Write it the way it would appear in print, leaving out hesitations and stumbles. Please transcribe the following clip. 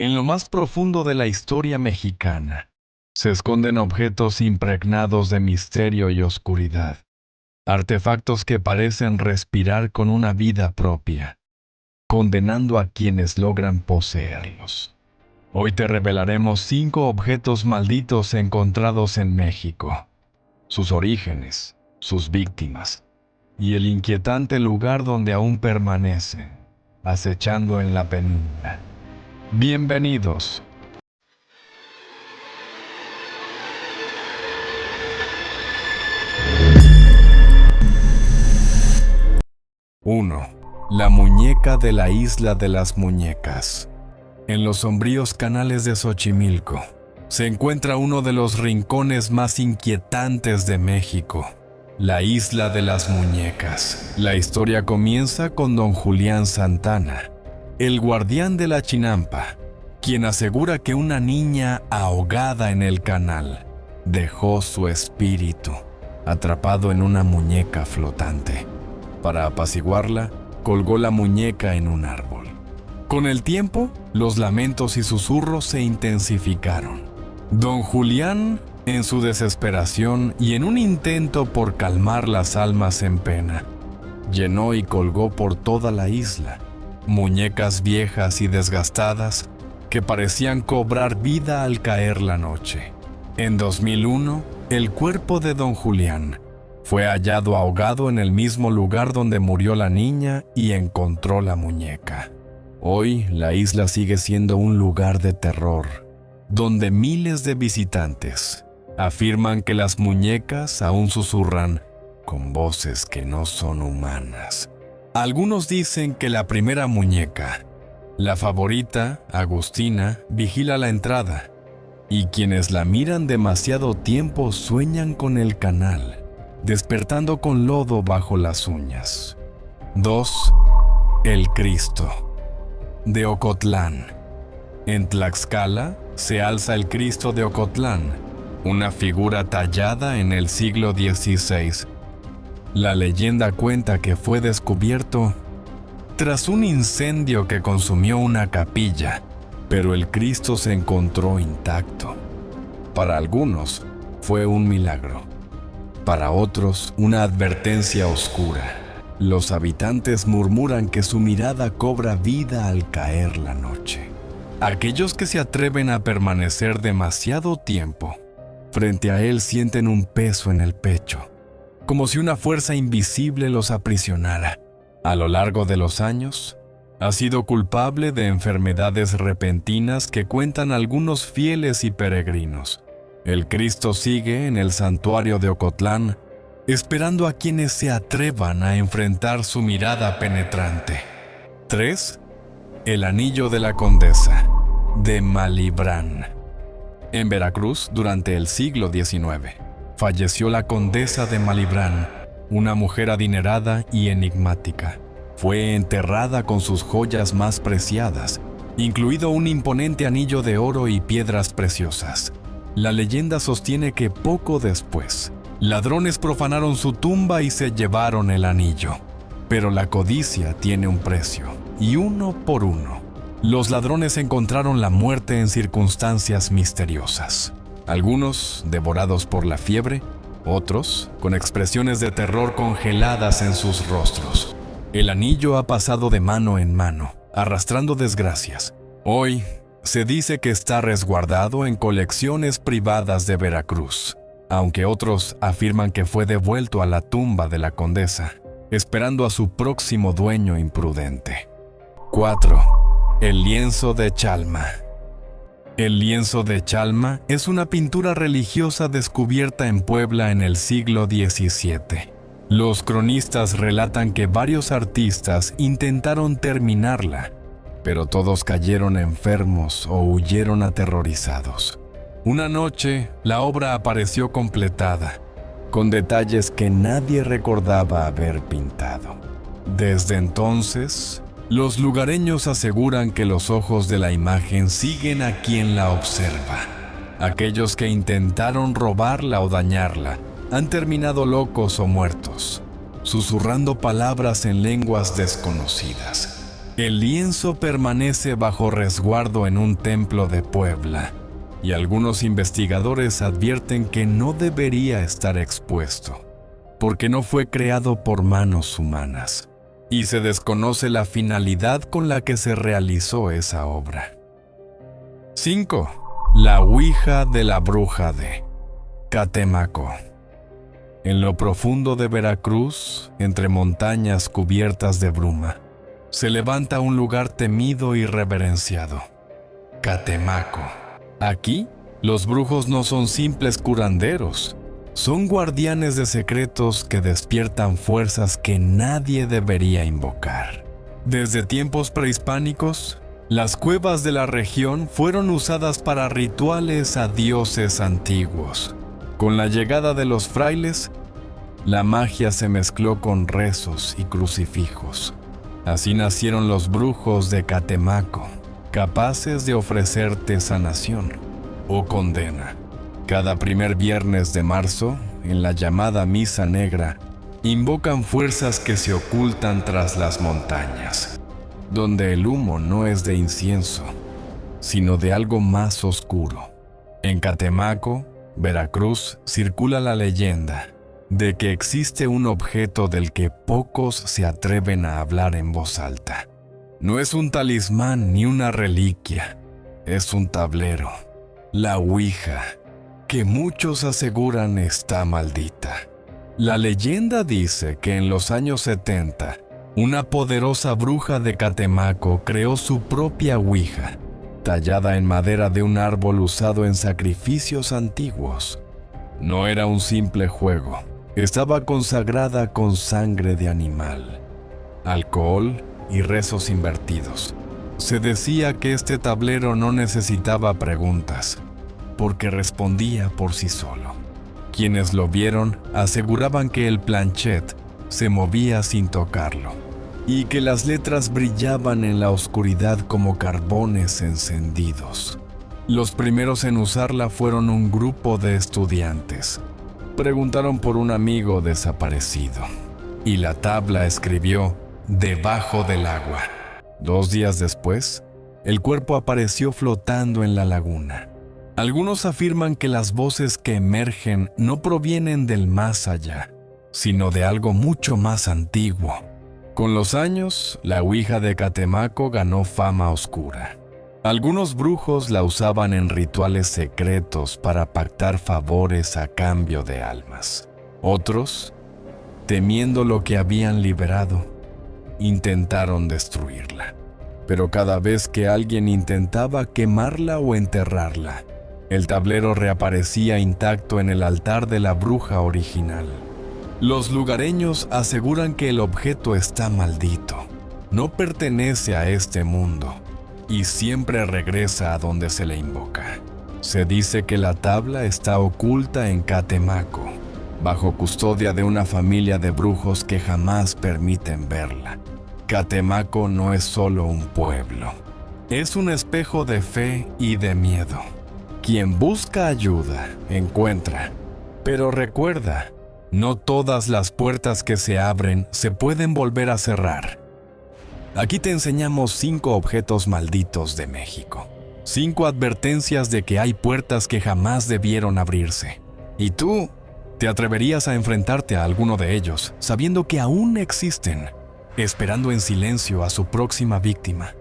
En lo más profundo de la historia mexicana, se esconden objetos impregnados de misterio y oscuridad, artefactos que parecen respirar con una vida propia, condenando a quienes logran poseerlos. Hoy te revelaremos 5 objetos malditos encontrados en México, sus orígenes, sus víctimas, y el inquietante lugar donde aún permanecen, acechando en la penumbra. Bienvenidos. ¡1! La muñeca de la Isla de las Muñecas. En los sombríos canales de Xochimilco se encuentra uno de los rincones más inquietantes de México, la Isla de las Muñecas. La historia comienza con don Julián Santana, el guardián de la Chinampa, quien asegura que una niña ahogada en el canal dejó su espíritu atrapado en una muñeca flotante. Para apaciguarla, colgó la muñeca en un árbol. Con el tiempo, los lamentos y susurros se intensificaron. Don Julián, en su desesperación y en un intento por calmar las almas en pena, llenó y colgó por toda la isla muñecas viejas y desgastadas que parecían cobrar vida al caer la noche. En 2001, el cuerpo de don Julián fue hallado ahogado en el mismo lugar donde murió la niña y encontró la muñeca. Hoy, la isla sigue siendo un lugar de terror, donde miles de visitantes afirman que las muñecas aún susurran con voces que no son humanas. Algunos dicen que la primera muñeca, la favorita, Agustina, vigila la entrada, y quienes la miran demasiado tiempo sueñan con el canal, despertando con lodo bajo las uñas. 2. El Cristo de Ocotlán. En Tlaxcala se alza el Cristo de Ocotlán, una figura tallada en el siglo XVI. La leyenda cuenta que fue descubierto tras un incendio que consumió una capilla, pero el Cristo se encontró intacto. Para algunos fue un milagro. Para otros, una advertencia oscura. Los habitantes murmuran que su mirada cobra vida al caer la noche. Aquellos que se atreven a permanecer demasiado tiempo frente a él sienten un peso en el pecho, como si una fuerza invisible los aprisionara. A lo largo de los años, ha sido culpable de enfermedades repentinas que cuentan algunos fieles y peregrinos. El Cristo sigue en el santuario de Ocotlán, esperando a quienes se atrevan a enfrentar su mirada penetrante. 3. El Anillo de la Condesa, de Malibran. En Veracruz, durante el siglo XIX, falleció la condesa de Malibran, una mujer adinerada y enigmática. Fue enterrada con sus joyas más preciadas, incluido un imponente anillo de oro y piedras preciosas. La leyenda sostiene que poco después, ladrones profanaron su tumba y se llevaron el anillo. Pero la codicia tiene un precio, y uno por uno, los ladrones encontraron la muerte en circunstancias misteriosas. Algunos devorados por la fiebre, otros con expresiones de terror congeladas en sus rostros. El anillo ha pasado de mano en mano, arrastrando desgracias. Hoy, se dice que está resguardado en colecciones privadas de Veracruz, aunque otros afirman que fue devuelto a la tumba de la condesa, esperando a su próximo dueño imprudente. 4. El lienzo de Chalma. El lienzo de Chalma es una pintura religiosa descubierta en Puebla en el siglo XVII. Los cronistas relatan que varios artistas intentaron terminarla, pero todos cayeron enfermos o huyeron aterrorizados. Una noche, la obra apareció completada, con detalles que nadie recordaba haber pintado. Desde entonces, los lugareños aseguran que los ojos de la imagen siguen a quien la observa. Aquellos que intentaron robarla o dañarla han terminado locos o muertos, susurrando palabras en lenguas desconocidas. El lienzo permanece bajo resguardo en un templo de Puebla, y algunos investigadores advierten que no debería estar expuesto, porque no fue creado por manos humanas, y se desconoce la finalidad con la que se realizó esa obra. 5. La Ouija de la Bruja de Catemaco. En lo profundo de Veracruz, entre montañas cubiertas de bruma, se levanta un lugar temido y reverenciado: Catemaco. Aquí, los brujos no son simples curanderos, son guardianes de secretos que despiertan fuerzas que nadie debería invocar. Desde tiempos prehispánicos, las cuevas de la región fueron usadas para rituales a dioses antiguos. Con la llegada de los frailes, la magia se mezcló con rezos y crucifijos. Así nacieron los brujos de Catemaco, capaces de ofrecerte sanación o condena. Cada primer viernes de marzo, en la llamada Misa Negra, invocan fuerzas que se ocultan tras las montañas, donde el humo no es de incienso, sino de algo más oscuro. En Catemaco, Veracruz, circula la leyenda de que existe un objeto del que pocos se atreven a hablar en voz alta. No es un talismán ni una reliquia, es un tablero, la Ouija, que muchos aseguran está maldita. La leyenda dice que en los años 70, una poderosa bruja de Catemaco creó su propia Ouija, tallada en madera de un árbol usado en sacrificios antiguos. No era un simple juego, estaba consagrada con sangre de animal, alcohol y rezos invertidos. Se decía que este tablero no necesitaba preguntas, porque respondía por sí solo. Quienes lo vieron aseguraban que el planchet se movía sin tocarlo, y que las letras brillaban en la oscuridad como carbones encendidos. Los primeros en usarla fueron un grupo de estudiantes. Preguntaron por un amigo desaparecido, y la tabla escribió «debajo del agua». 2 días después, el cuerpo apareció flotando en la laguna. Algunos afirman que las voces que emergen no provienen del más allá, sino de algo mucho más antiguo. Con los años, la Ouija de Catemaco ganó fama oscura. Algunos brujos la usaban en rituales secretos para pactar favores a cambio de almas. Otros, temiendo lo que habían liberado, intentaron destruirla. Pero cada vez que alguien intentaba quemarla o enterrarla, el tablero reaparecía intacto en el altar de la bruja original. Los lugareños aseguran que el objeto está maldito, no pertenece a este mundo y siempre regresa a donde se le invoca. Se dice que la tabla está oculta en Catemaco, bajo custodia de una familia de brujos que jamás permiten verla. Catemaco no es solo un pueblo, es un espejo de fe y de miedo. Quien busca ayuda, encuentra. Pero recuerda, no todas las puertas que se abren se pueden volver a cerrar. Aquí te enseñamos 5 objetos malditos de México. 5 advertencias de que hay puertas que jamás debieron abrirse. ¿Y tú? ¿Te atreverías a enfrentarte a alguno de ellos, sabiendo que aún existen, esperando en silencio a su próxima víctima?